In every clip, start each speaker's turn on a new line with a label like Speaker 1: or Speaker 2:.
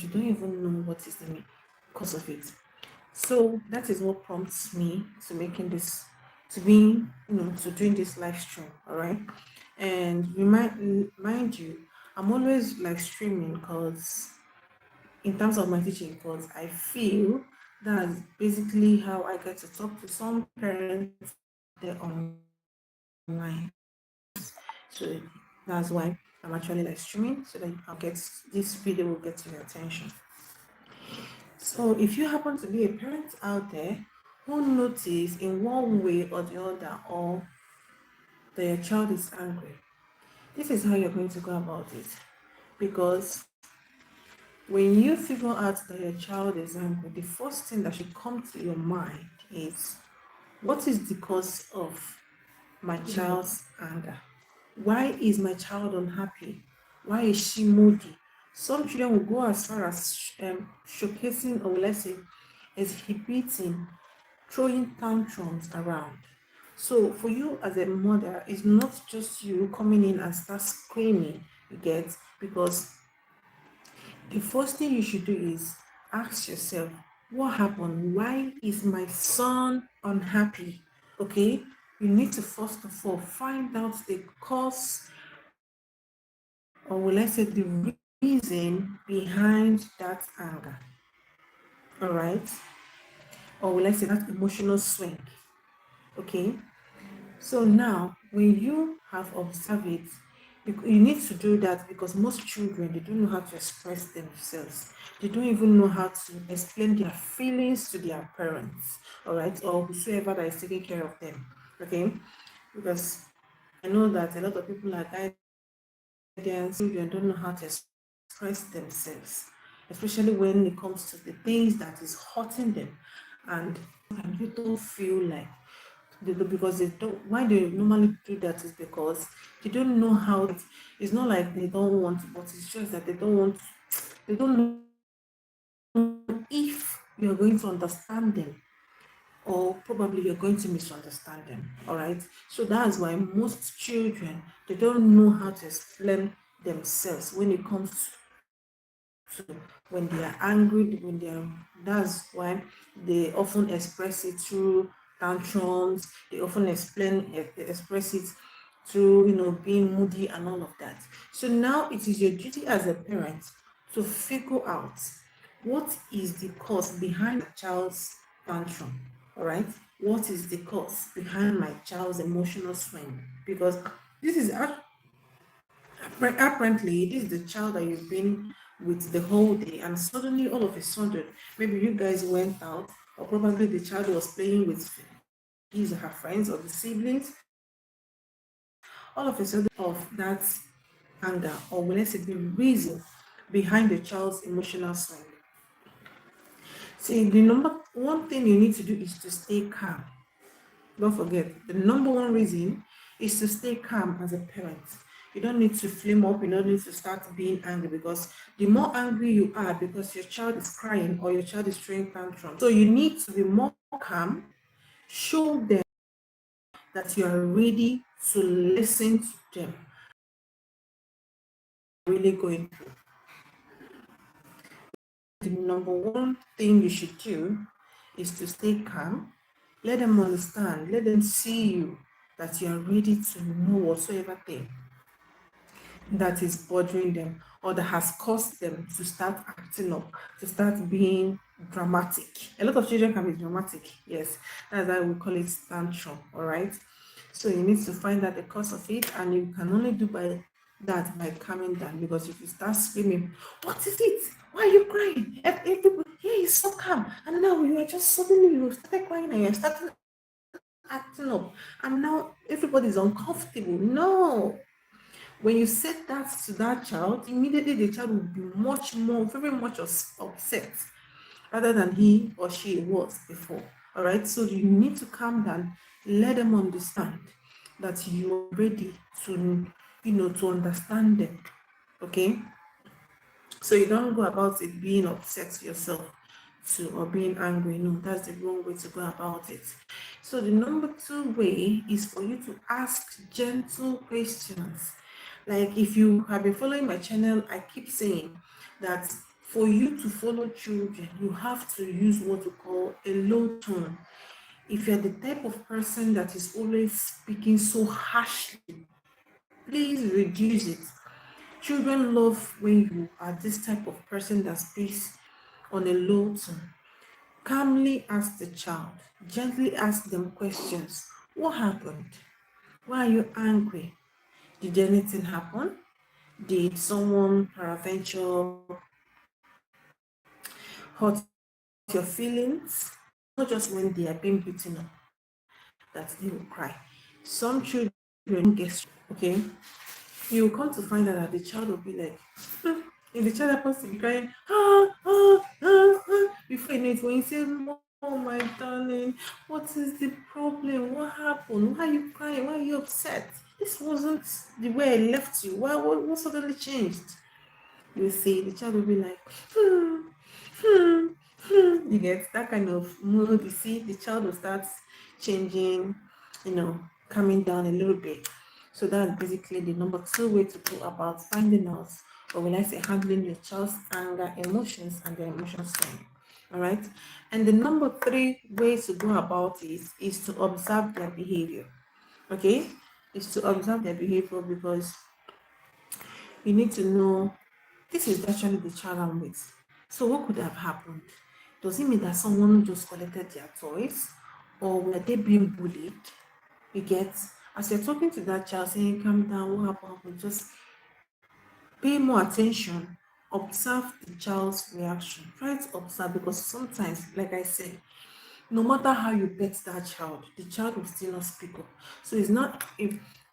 Speaker 1: you don't even know what is the cause of it. So that is what prompts me to making this, to being, to doing this live stream. All right. And mind you, I'm always live streaming because in terms of my teaching, because I feel that's basically how I get to talk to some parents there online. So that's why I'm actually live streaming so that I'll get this video will get to your attention. So if you happen to be a parent out there who notice in one way or the other or that your child is angry, this is how you're going to go about it. Because when you figure out that your child is angry, the first thing that should come to your mind is, what is the cause of my child's anger? Why is my child unhappy? Why is she moody? Some children will go as far as showcasing, or let's say exhibiting, throwing tantrums around. So for you as a mother, it's not just you coming in and start screaming, you get, because the first thing you should do is ask yourself, what happened? Why is my son unhappy? Okay, you need to first of all find out the cause, or will I say the reason behind that anger. All right, or will I say that emotional swing. Okay, so now when you have observed it, you need to do that because most children, they don't know how to express themselves. They don't even know how to explain their feelings to their parents, all right, or whosoever that is taking care of them. Okay, because I know that a lot of people are guidance children don't know how to express themselves, especially when it comes to the things that is hurting them, and you don't feel like because they don't, why they normally do that is because they don't know how it's not like they don't want, but it's just that they don't want, they don't know if you're going to understand them, or probably you're going to misunderstand them. All right, so that's why most children, they don't know how to explain themselves when it comes to when they are angry, when they are, that's why they often express it through tantrums. They often express it through, being moody and all of that. So now it is your duty as a parent to figure out what is the cause behind my child's tantrum. All right, what is the cause behind my child's emotional swing? Because this is apparently this is the child that you've been with the whole day, and suddenly all of a sudden maybe you guys went out, or probably the child was playing with his or her friends or the siblings. All of a sudden of that anger, or when I say the reason behind the child's emotional swing. See, the number one thing you need to do is to stay calm. Don't forget, the number one reason is to stay calm as a parent. You don't need to flame up, you don't need to start being angry, because the more angry you are because your child is crying or your child is throwing tantrum. So you need to be more calm, show them that you are ready to listen to them, really going through. The number one thing you should do is to stay calm, let them understand, let them see you, that you are ready to know whatsoever thing that is bothering them or that has caused them to start acting up, to start being dramatic. A lot of children can be dramatic, yes, that's why we call it tantrum. All right, so you need to find out the cause of it, and you can only do by that by calming down. Because if you start screaming, what is it, why are you crying, people here is so calm, and now you are just suddenly you started crying and you're starting acting up, and now everybody's uncomfortable. No, when you said that to that child, immediately the child will be much more, very much upset rather than he or she was before. All right, so you need to calm down, let them understand that you are ready to, to understand them. Okay, so you don't go about it being upset yourself too, or being angry. No, that's the wrong way to go about it. So the number two way is for you to ask gentle questions. Like if you have been following my channel, I keep saying that For you to follow children, you have to use what we call a low tone. If you're the type of person that is always speaking so harshly, please reduce it. Children love when you are this type of person that speaks on a low tone. Calmly ask the child, gently ask them questions. What happened? Why are you angry? Did anything happen? Did someone peradventure hurt your feelings? Not just when they are being beaten up that they will cry. Some children don't get, okay? You will come to find out that the child will be like, if the child happens to be crying, before you know it, when you say, oh my darling, what is the problem? What happened? Why are you crying? Why are you upset? This wasn't the way I left you. What suddenly changed? You see, the child will be like, hmm, hmm, you get that kind of mood. You see, the child will start changing, calming down a little bit. So that's basically the number two way to go about finding out, or when I say handling your child's anger, emotions, and their emotions. All right. And the number three way to go about it is to observe their behavior. Okay, is to observe their behavior, because you need to know this is actually the child I'm with. So what could have happened? Does it mean that someone just collected their toys? Or were they being bullied? You get, as you're talking to that child saying, calm down, what happened? Just pay more attention. Observe the child's reaction. Try to observe, because sometimes, like I said, no matter how you pet that child, the child will still not speak up. So it's not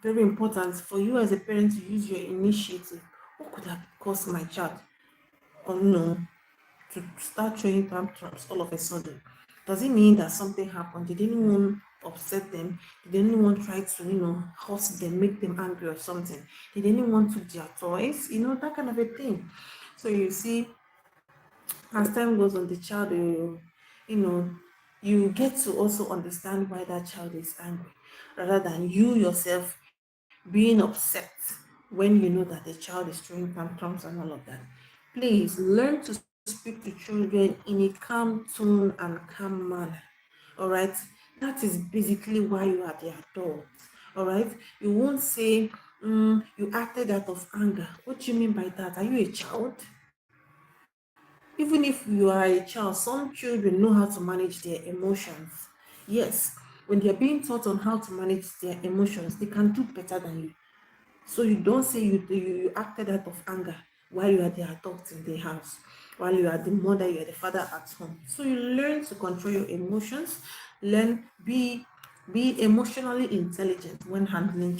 Speaker 1: very important for you as a parent to use your initiative. What could have caused my child, or no, to start showing tantrums all of a sudden? Does it mean that something happened? Did anyone upset them? Did anyone try to, hurt them, make them angry or something? Did anyone took their toys? That kind of a thing. So you see, as time goes on, the child will, you know, you get to also understand why that child is angry, rather than you yourself being upset when you know that the child is throwing tantrums and all of that. Please learn to speak to children in a calm tone and calm manner. All right, that is basically why you are the adult. All right, you won't say, you acted out of anger. What do you mean by that? Are you a child? Even if you are a child, some children know how to manage their emotions. Yes, when they're being taught on how to manage their emotions, they can do better than you. So you don't say you acted out of anger while you are the adult in the house, while you are the mother, you are the father at home. So you learn to control your emotions, learn be emotionally intelligent when handling